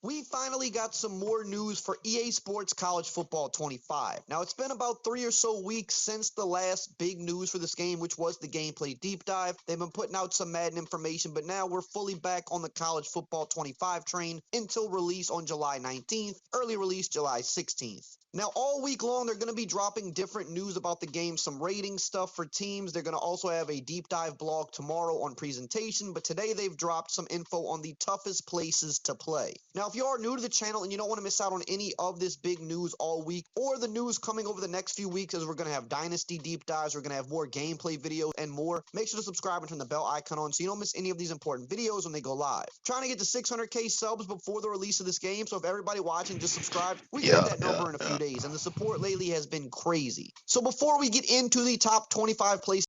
We finally got some more news for EA Sports College Football 25. Now, it's been about 3 or so weeks since the last big news for this game, which was the gameplay deep dive. They've been putting out some Madden information, but now we're fully back on the College Football 25 train until release on July 19th, early release July 16th. Now, all week long, they're going to be dropping different news about the game, some rating stuff for teams. They're going to also have a deep dive blog tomorrow on presentation, but today they've dropped some info on the toughest places to play. Now, if you are new to the channel and you don't want to miss out on any of this big news all week or the news coming over the next few weeks, as we're going to have Dynasty deep dives, we're going to have more gameplay videos and more, make sure to subscribe and turn the bell icon on so you don't miss any of these important videos when they go live. Trying to get to 600K subs before the release of this game, so if everybody watching just subscribe, we can hit that number in a few days, and the support lately has been crazy. So before we get into the top 25 places,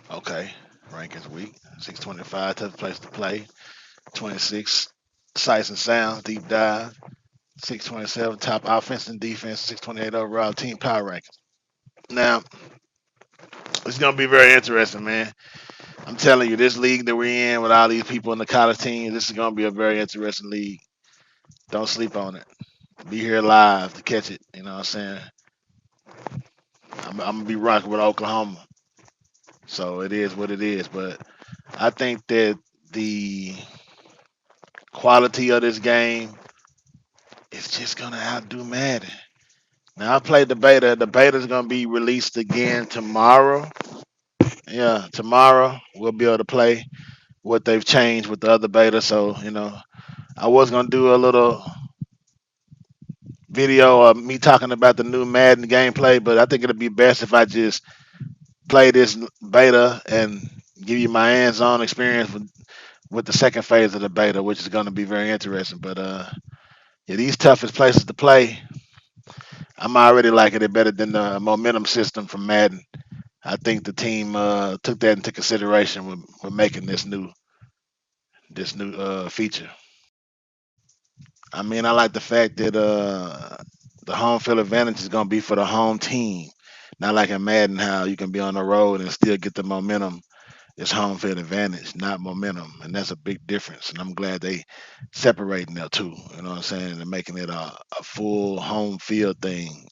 Okay. Rankings week. 625, tough place to play. 26, sights and sounds, deep dive. 627, top offense and defense. 628 overall team power rankings. Now, it's going to be very interesting, man. I'm telling you, this league that we're in with all these people in the college team, this is going to be a very interesting league. Don't sleep on it. Be here live to catch it. You know what I'm saying? I'm going to be rocking with Oklahoma. So it is what it is. But I think that the quality of this game is just going to outdo Madden. Now, I played the beta. The beta is going to be released again tomorrow. Yeah, tomorrow we'll be able to play what they've changed with the other beta. So, I was going to do a little video of me talking about the new Madden gameplay, but I think it'll be best if I just play this beta and give you my hands-on experience with the second phase of the beta, which is going to be very interesting. But yeah, these toughest places to play, I'm already liking it better than the momentum system from Madden. I think the team took that into consideration with making this new feature. I mean, I like the fact that the home field advantage is going to be for the home team, not like in Madden how you can be on the road and still get the momentum. It's home field advantage, not momentum, and that's a big difference. And I'm glad they separating that too. You know what I'm saying, and making it a full home field thing.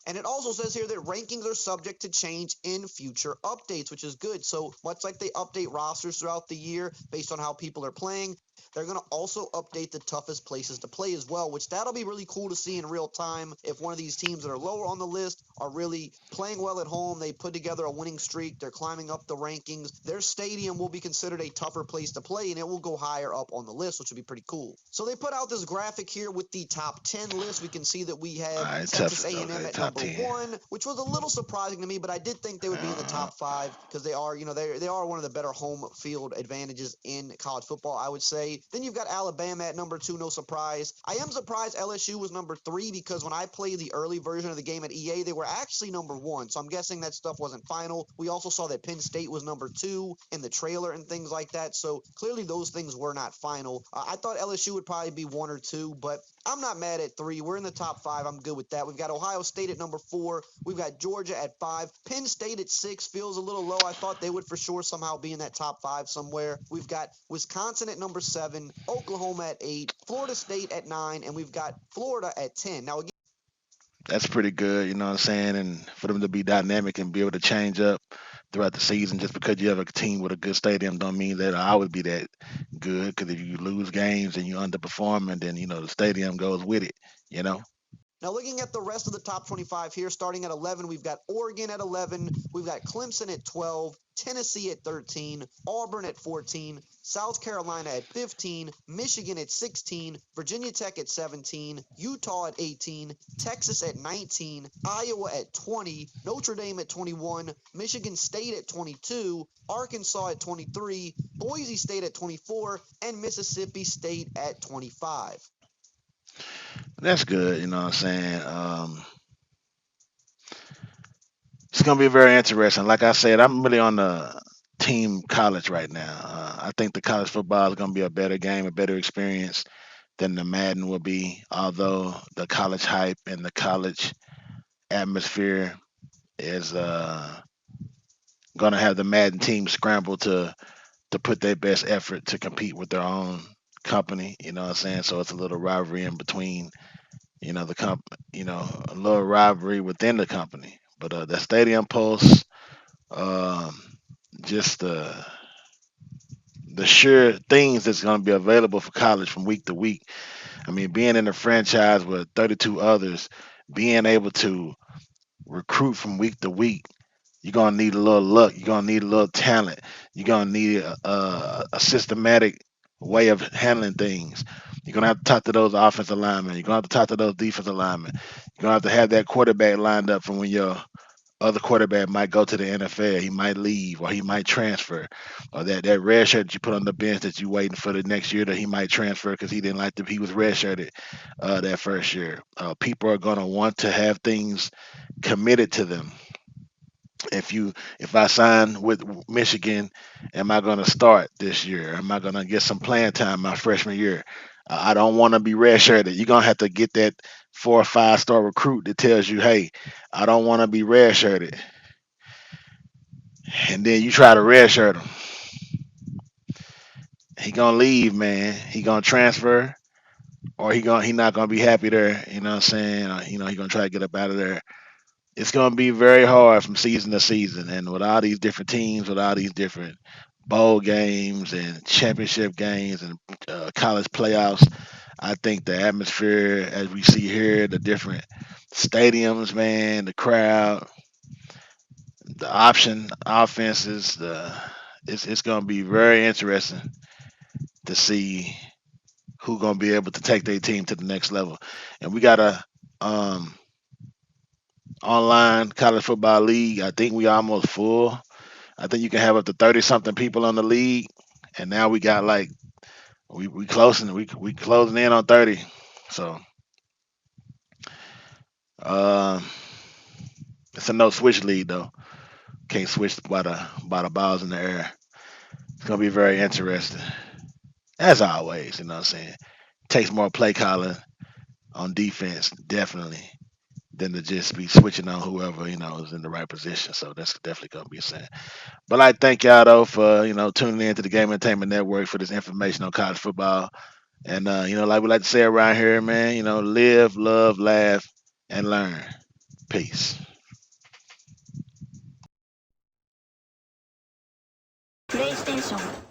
and it also says here that rankings are subject to change in future updates, which is good. So much like they update rosters throughout the year based on how people are playing, they're going to also update the toughest places to play as well, which that'll be really cool to see in real time. If one of these teams that are lower on the list are really playing well at home, they put together a winning streak, they're climbing up the rankings, their stadium will be considered a tougher place to play, and it will go higher up on the list, which would be pretty cool. So they put out this graphic here with the top 10 list. We can see that we All have right, Texas tough. A&M Okay, at top number 10. 1, which was a little surprising to me, but I did think they would be in the Uh, top 5 because they are, they are one of the better home field advantages in college football, I would say. Then you've got Alabama at number 2, no surprise. I am surprised LSU was number 3 because when I played the early version of the game at EA, they were actually number 1. So I'm guessing that stuff wasn't final. We also saw that Penn State was number 2 in the trailer and things like that. So clearly those things were not final. I thought LSU would probably be 1 or 2, but I'm not mad at 3. We're in the top 5. I'm good with that. We've got Ohio State at number 4. We've got Georgia at 5. Penn State at 6 feels a little low. I thought they would for sure somehow be in that top 5 somewhere. We've got Wisconsin at number 7, Oklahoma at 8, Florida State at 9, and we've got Florida at 10. Now, again, that's pretty good. You know what I'm saying, and for them to be dynamic and be able to change up throughout the season, just because you have a team with a good stadium, don't mean that I would be that good. Because if you lose games and you underperform, and then the stadium goes with it. You know. Now, looking at the rest of the top 25 here, starting at 11, we've got Oregon at 11, we've got Clemson at 12, Tennessee at 13, Auburn at 14, South Carolina at 15, Michigan at 16, Virginia Tech at 17, Utah at 18, Texas at 19, Iowa at 20, Notre Dame at 21, Michigan State at 22, Arkansas at 23, Boise State at 24, and Mississippi State at 25. That's good. You know what I'm saying. It's gonna be very interesting. Like I said, I'm really on the team college right now. I think the college football is gonna be a better game, a better experience than the Madden will be. Although the college hype and the college atmosphere is gonna have the Madden team scramble to to put their best effort to compete with their own company. You know what I'm saying? So it's a little rivalry in between. The a little rivalry within the company. But the stadium post, um, just the sure things that's going to be available for college from week to week. I mean, being in a franchise with 32 others, being able to recruit from week to week, you're gonna need a little luck. You're gonna need a little talent. You're gonna need a systematic way of handling things. You're gonna have to talk to those offensive linemen. You're gonna have to talk to those defensive linemen. You're gonna have to have that quarterback lined up from when your other quarterback might go to the NFL. He might leave or he might transfer. Or that red shirt that you put on the bench that you waiting for the next year that he might transfer because he didn't like he was red shirted that first year. People are gonna want to have things committed to them. If I sign with Michigan, am I going to start this year? Am I going to get some playing time my freshman year? I don't want to be redshirted. You're going to have to get that 4 or 5 star recruit that tells you, hey, I don't want to be redshirted. And then you try to redshirt him. He going to leave, man. He going to transfer or he not going to be happy there. You know what I'm saying? He going to try to get up out of there. It's going to be very hard from season to season. And with all these different teams, with all these different bowl games and championship games and college playoffs, I think the atmosphere, as we see here, the different stadiums, man, the crowd, the option offenses, it's going to be very interesting to see who going to be able to take their team to the next level. And we got a um, online college football league. I think we almost full. I think you can have up to 30 something people on the league, and now we got like we closing in on 30. So um, it's a no switch league though. Can't switch by the balls in the air. It's gonna be very interesting as always. You know what I'm saying? Takes more play calling on defense definitely than to just be switching on whoever is in the right position. So that's definitely gonna be a sin. But I thank y'all though for tuning in to the Game Entertainment Network for this information on college football. And like we like to say around here, man, live, love, laugh, and learn. Peace. PlayStation